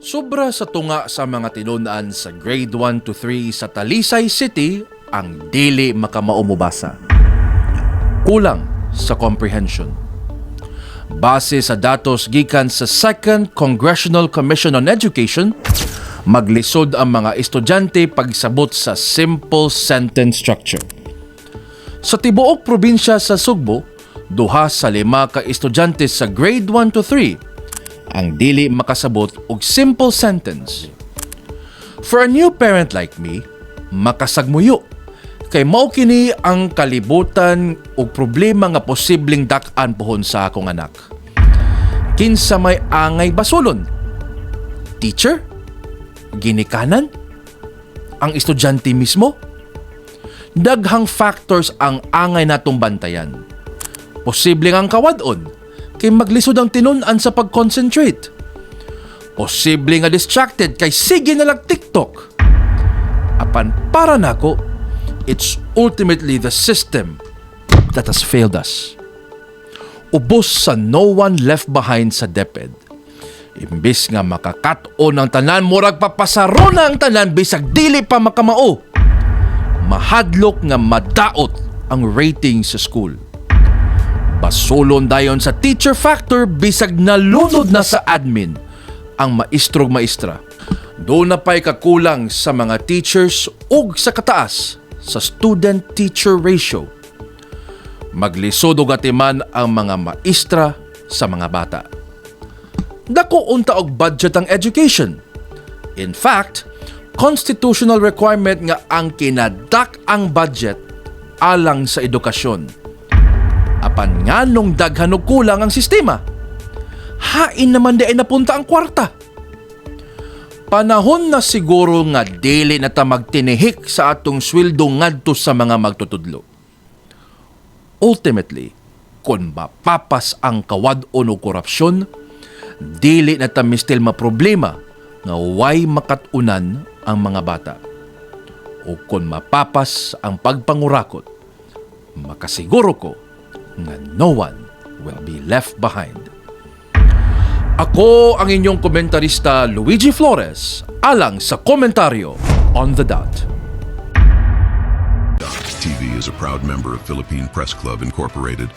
Sobra sa tunga sa mga tinun-an sa grade 1 to 3 sa Talisay City ang dili makamaumubasa. Kulang sa comprehension. Base sa datos gikan sa 2nd Congressional Commission on Education, maglisod ang mga estudyante pagsabot sa simple sentence structure. Sa tibuok probinsya sa Sugbo, 2 sa 5 ka estudyante sa grade 1 to 3 ang dili makasabot og simple sentence. For a new parent like me, makasagmuyo kay mao kini ang kalibutan og problema nga posibleng dak-an pohon sa akong anak. Kinsa may angay basulon? Teacher? Ginikanan? Ang estudyante mismo? Daghang factors ang angay natong bantayan. Posibleng ang kawadon kay maglisod ang tinun-an sa pag-concentrate. Posible nga distracted kay sige na lang TikTok. Apan para nako, it's ultimately the system that has failed us. Ubos sa no one left behind sa DepEd. Imbis nga makakat-on ang tanan, murag papasaro na ang tanan bisag dili pa makamao. Mahadlok nga madaot ang rating sa school. Basulon dayon sa teacher factor bisag nalunod na sa admin ang maestrog maestra. Doon na pa'y kakulang sa mga teachers ug sa kataas sa student-teacher ratio. Maglisod og atiman ang mga maestra sa mga bata. Dako unta og budget ang education. In fact, constitutional requirement nga ang kinadak ang budget alang sa edukasyon. Apan nga nung daghan og kulang ang sistema, hain naman di ay napunta ang kwarta. Panahon na siguro nga dili na ta magtinihik sa atong sweldo ngadto sa mga magtutudlo. Ultimately, kung mapapas ang kawadon o korupsyon, dili na ta mistil maproblema nga way makatunan ang mga bata. O kung mapapas ang pagpangurakot, makasiguro ko nga no one will be left behind. Ako ang inyong komentarista Luigi Flores, alang sa komentaryo on the dot. TV is a proud member of Philippine Press Club Incorporated.